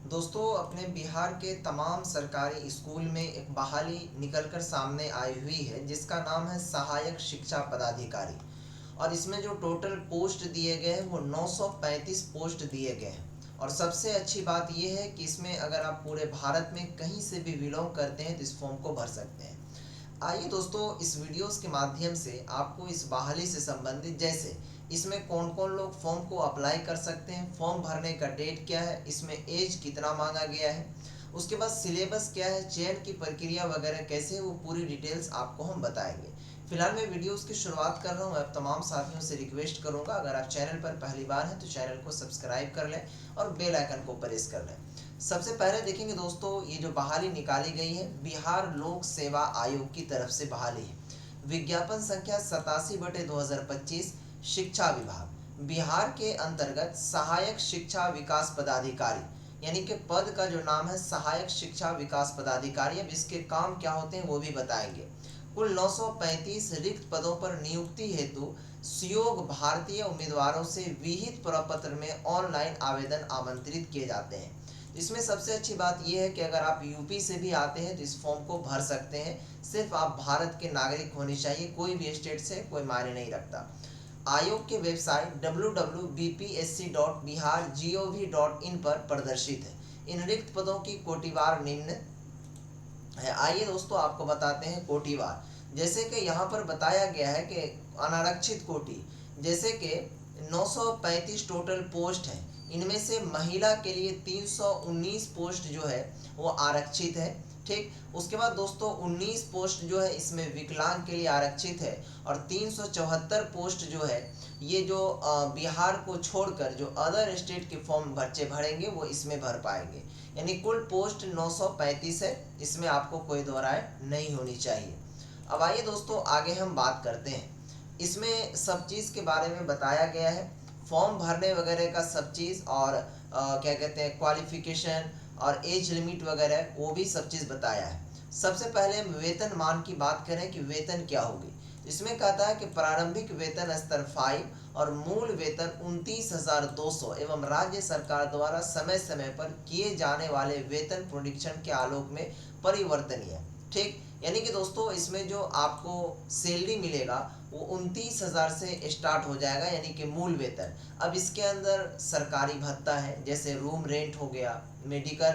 दोस्तों, अपने बिहार के तमाम सरकारी स्कूल में एक बहाली निकलकर सामने आई हुई है जिसका नाम है सहायक शिक्षा पदाधिकारी। और इसमें जो टोटल पोस्ट दिए गए हैं वो 935 पोस्ट दिए गए हैं। और सबसे अच्छी बात यह है कि इसमें अगर आप पूरे भारत में कहीं से भी बिलोंग करते हैं तो इस फॉर्म को भर सकते हैं। आइए दोस्तों, इस वीडियोस के माध्यम से आपको इस बहाली से संबंधित, जैसे इसमें कौन कौन लोग फॉर्म को अप्लाई कर सकते हैं, फॉर्म भरने का डेट क्या है, इसमें एज कितना मांगा गया है, उसके बाद सिलेबस क्या है, चयन की प्रक्रिया वगैरह कैसे है, वो पूरी डिटेल्स आपको हम बताएंगे। फिलहाल मैं वीडियोस की शुरुआत कर रहा हूँ। अब तमाम साथियों से रिक्वेस्ट करूँगा, अगर आप चैनल पर पहली बार हैं तो चैनल को सब्सक्राइब कर लें और बेल आइकन को प्रेस कर लें। सबसे पहले देखेंगे दोस्तों, ये जो बहाली निकाली गई है बिहार लोक सेवा आयोग की तरफ से बहाली है। विज्ञापन संख्या 87/2025, शिक्षा विभाग बिहार के अंतर्गत सहायक शिक्षा विकास पदाधिकारी, यानी कि पद का जो नाम है सहायक शिक्षा विकास पदाधिकारी। अब इसके काम क्या होते हैं वो भी बताएंगे। कुल 935 रिक्त पदों पर नियुक्ति हेतु सुयोग भारतीय उम्मीदवारों से विहित प्रपत्र में ऑनलाइन आवेदन आमंत्रित किए जाते हैं। इसमें सबसे अच्छी बात यह है कि अगर आप यूपी से भी आते हैं तो इस फॉर्म को भर सकते हैं। सिर्फ आप भारत के नागरिक होने चाहिए, कोई भी स्टेट से कोई मायने नहीं रखता। आयोग के वेबसाइट www.bpsc.bihar.gov.in पर प्रदर्शित है। इन रिक्त पदों की कोटिवार निम्न है। आइए दोस्तों, आपको बताते हैं कोटिवार। जैसे कि यहाँ पर बताया गया है कि अनारक्षित कोटि, जैसे कि 935 टोटल पोस्ट है, इनमें से महिला के लिए 319 पोस्ट जो है वो आरक्षित है। ठीक, उसके बाद दोस्तों 19 पोस्ट जो है इसमें विकलांग के लिए आरक्षित है। और 374 पोस्ट जो है ये जो बिहार को छोड़कर जो अदर स्टेट के फॉर्म बच्चे भरेंगे वो इसमें भर पाएंगे। यानी कुल पोस्ट 935 है, इसमें आपको कोई दो राय नहीं होनी चाहिए। अब आइए दोस्तों, आगे हम बात करते हैं। इसमें सब चीज़ के बारे में बताया गया है, फॉर्म भरने वगैरह का सब चीज़, और क्या कहते हैं क्वालिफिकेशन और एज लिमिट वगैरह वो भी सब चीज़ बताया है। सबसे पहले हम वेतन मान की बात करें कि वेतन क्या होगी। इसमें कहता है कि प्रारंभिक वेतन स्तर 5 और मूल वेतन 29,200 एवं राज्य सरकार द्वारा समय समय पर किए जाने वाले वेतन प्रोडिक्शन के आलोक में परिवर्तनीय। ठीक, यानी कि दोस्तों इसमें जो आपको सैलरी मिलेगा वो 29,000 से स्टार्ट हो जाएगा, यानी कि मूल वेतन। अब इसके अंदर सरकारी भत्ता है, जैसे रूम रेंट हो गया, मेडिकल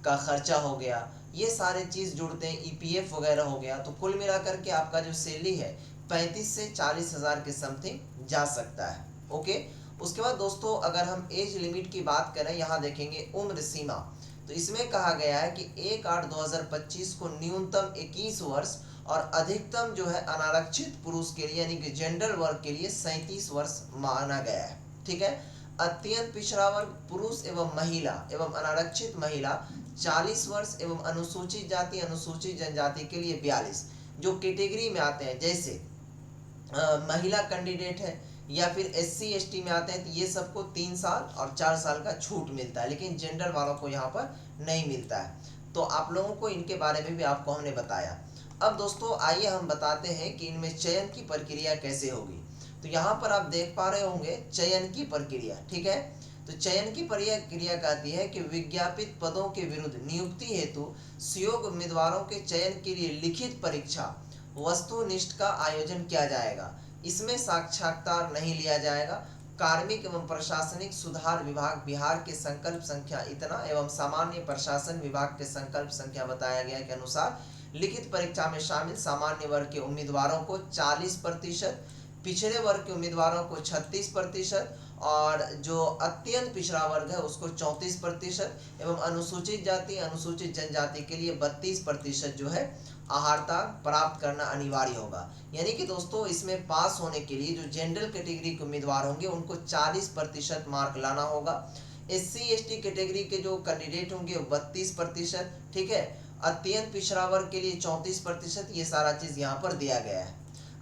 का खर्चा हो गया, ये सारे चीज़ जुड़ते हैं, ईपीएफ वगैरह हो गया। तो कुल मिलाकर के आपका जो सैलरी है 35 से 40,000 के समथिंग जा सकता है। ओके, उसके बाद दोस्तों अगर हम एज लिमिट की बात करें, यहाँ देखेंगे उम्र सीमा। तो इसमें कहा गया है कि 1/8/2025 को न्यूनतम 21 वर्ष और अधिकतम जो है अनारक्षित पुरुष के लिए यानी कि जनरल वर्ग के लिए 37 वर्ष माना गया है। ठीक है, अत्यंत पिछड़ा वर्ग पुरुष एवं महिला एवं अनारक्षित महिला 40 वर्ष एवं अनुसूचित जाति अनुसूचित जनजाति के लिए 42। जो कैटेगरी में आते हैं, जैसे महिला कैंडिडेट है या फिर SC ST में आते हैं, तो ये सबको 3 साल और 4 साल का छूट मिलता है, लेकिन जनरल वालों को यहाँ पर नहीं मिलता है। तो आप लोगों को इनके बारे में भी आपको हमने बताया। अब दोस्तों आइए हम बताते हैं कि इनमें चयन की प्रक्रिया कैसे होगी। तो यहाँ पर आप देख पा रहे होंगे चयन की प्रक्रिया। ठीक है, तो चयन की प्रक्रिया कहती है कि विज्ञापित पदों के विरुद्ध नियुक्ति हेतु सुयोग्य उम्मीदवारों के चयन के लिए लिखित परीक्षा वस्तुनिष्ठ का आयोजन किया जाएगा। इसमें साक्षात्कार नहीं लिया जाएगा। कार्मिक एवं प्रशासनिक सुधार विभाग बिहार के संकल्प संख्या इतना एवं सामान्य प्रशासन विभाग के संकल्प संख्या बताया गया के अनुसार लिखित परीक्षा में शामिल सामान्य वर्ग के उम्मीदवारों को 40%, पिछड़े वर्ग के उम्मीदवारों को 36% और जो अत्यंत पिछड़ा वर्ग है उसको 34% एवं अनुसूचित जाति अनुसूचित जनजाति के लिए 32% जो है आहारता प्राप्त करना अनिवार्य होगा। यानी कि दोस्तों इसमें पास होने के लिए जो जनरल कैटेगरी के उम्मीदवार होंगे उनको 40% मार्क लाना होगा। SC ST कैटेगरी के जो कैंडिडेट होंगे वो 32%। ठीक है, अत्यंत पिछड़ा वर्ग के लिए 34%। ये सारा चीज़ यहाँ पर दिया गया है।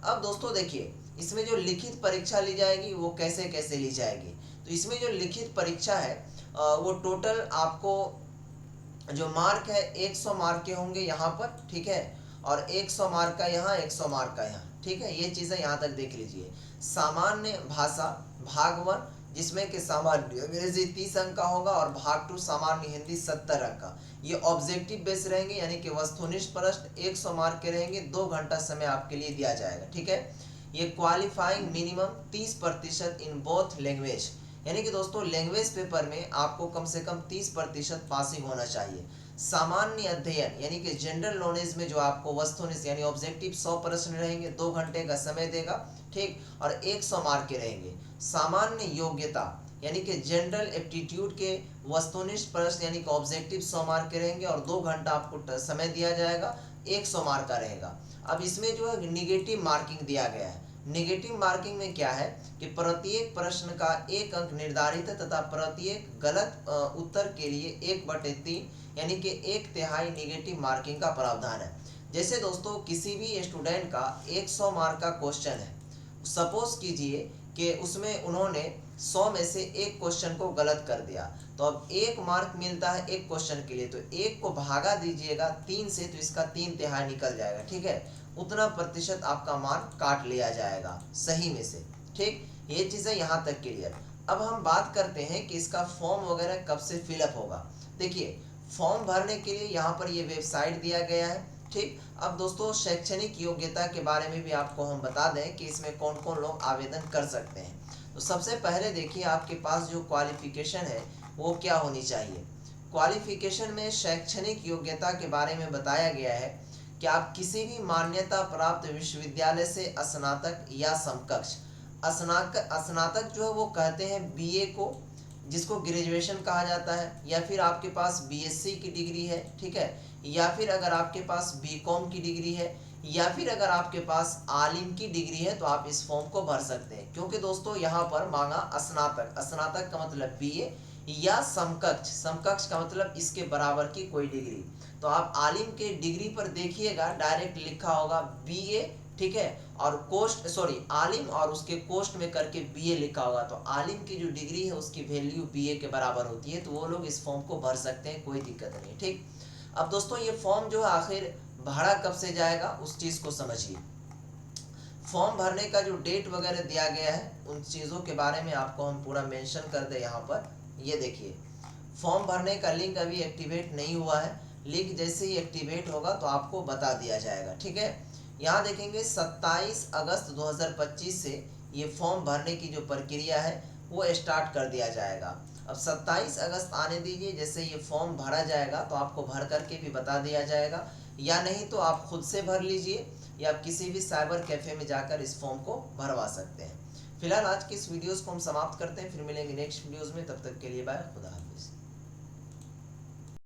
अब दोस्तों देखिए, इसमें जो लिखित परीक्षा ली जाएगी वो कैसे कैसे ली जाएगी। तो इसमें जो लिखित परीक्षा है वो टोटल आपको जो मार्क है 100 मार्क के होंगे यहाँ पर। ठीक है, और 100 मार्क का यहाँ 100 मार्क का यहाँ। ठीक है, ये चीज़ें यहाँ तक देख लीजिए। सामान्य भाषा भाग 1 जिसमें कि सामान्य अंग्रेजी 30 अंक का होगा और भाग 2 सामान्य हिंदी 70 अंक का। ये ऑब्जेक्टिव बेस रहेंगे, यानी कि वस्तुनिष्ठ प्रश्न 100 मार्क के रहेंगे। 2 घंटा समय आपके लिए दिया जाएगा, ठीक है। ये qualifying minimum 30% in both language, यानी कि दोस्तों लैंग्वेज पेपर में आपको कम से कम 30% पासिंग होना चाहिए। सामान्य अध्ययन यानी कि जनरल नॉलेज में जो आपको वस्तुनिष्ठ यानी ऑब्जेक्टिव 100 प्रश्न रहेंगे, 2 घंटे का समय देगा, ठीक, और 100 मार्क के रहेंगे। सामान्य योग्यता यानी कि जनरल एप्टीट्यूड के वस्तुनिष्ठ प्रश्न यानी कि ऑब्जेक्टिव 100 मार्क के रहेंगे और 2 घंटा आपको समय दिया जाएगा, 100 मार्क का रहेगा। अब इसमें जो है निगेटिव मार्किंग दिया गया है। निगेटिव मार्किंग में क्या है कि प्रत्येक प्रश्न का 1 अंक निर्धारित है तथा प्रत्येक गलत उत्तर के लिए 1/3 यानी कि 1/3 निगेटिव मार्किंग का प्रावधान है। जैसे दोस्तों किसी भी स्टूडेंट का 100 मार्क का क्वेश्चन है, सपोज कीजिए कि उसमें उन्होंने 100 में से एक क्वेश्चन को गलत कर दिया, तो अब 1 मार्क मिलता है एक क्वेश्चन के लिए, तो 1 को भागा दीजिएगा 3 से, तो इसका 3/3 निकल जाएगा, ठीक है। उतना प्रतिशत आपका मार्क काट लिया जाएगा सही में से, ठीक। ये चीज़ें यहाँ तक क्लियर। अब हम बात करते हैं कि इसका फॉर्म वगैरह कब से फिलअप होगा। देखिए फॉर्म भरने के लिए यहाँ पर ये वेबसाइट दिया गया है, ठीक। अब दोस्तों शैक्षणिक योग्यता के बारे में भी आपको हम बता दें कि इसमें कौन कौन लोग आवेदन कर सकते हैं। तो सबसे पहले देखिए आपके पास जो क्वालिफिकेशन है वो क्या होनी चाहिए। क्वालिफिकेशन में शैक्षणिक योग्यता के बारे में बताया गया है कि आप किसी भी मान्यता प्राप्त विश्वविद्यालय से स्नातक या समकक्ष, स्नातक जो है वो कहते हैं बीए को, जिसको ग्रेजुएशन कहा जाता है, या फिर आपके पास बीएससी की डिग्री है, ठीक है, या फिर अगर आपके पास बीकॉम की डिग्री है, या फिर अगर आपके पास आलिम की डिग्री है, तो आप इस फॉर्म को भर सकते हैं। क्योंकि दोस्तों यहाँ पर मांगा स्नातक, स्नातक का मतलब बीए, या समकक्ष, समकक्ष का मतलब इसके बराबर की कोई डिग्री। तो आप आलिम के डिग्री पर देखिएगा डायरेक्ट लिखा होगा बीए, ठीक है, और कोस्ट आलिम और उसके कोस्ट में करके बीए लिखा होगा, तो आलिम की जो डिग्री है उसकी वैल्यू बीए के बराबर होती है, तो वो लोग इस फॉर्म को भर सकते हैं, कोई दिक्कत नहीं, ठीक। अब दोस्तों ये फॉर्म जो है आखिर भरा कब से जाएगा उस चीज़ को समझिए। फॉर्म भरने का जो डेट वगैरह दिया गया है उन चीज़ों के बारे में आपको हम पूरा मेंशन कर दे यहाँ पर। ये देखिए फॉर्म भरने का लिंक अभी एक्टिवेट नहीं हुआ है, लिंक जैसे ही एक्टिवेट होगा तो आपको बता दिया जाएगा, ठीक है। यहाँ देखेंगे 27 अगस्त 2025 से ये फॉर्म भरने की जो प्रक्रिया है वो स्टार्ट कर दिया जाएगा। अब 27 अगस्त आने दीजिए, जैसे ये फॉर्म भरा जाएगा तो आपको भर करके भी बता दिया जाएगा, या नहीं तो आप खुद से भर लीजिए या आप किसी भी साइबर कैफ़े में जाकर इस फॉर्म को भरवा सकते हैं। फिलहाल आज की इस वीडियोज़ को हम समाप्त करते हैं, फिर मिलेंगे नेक्स्ट वीडियोज़ में, तब तक के लिए बाय, खुदा हाफिज़।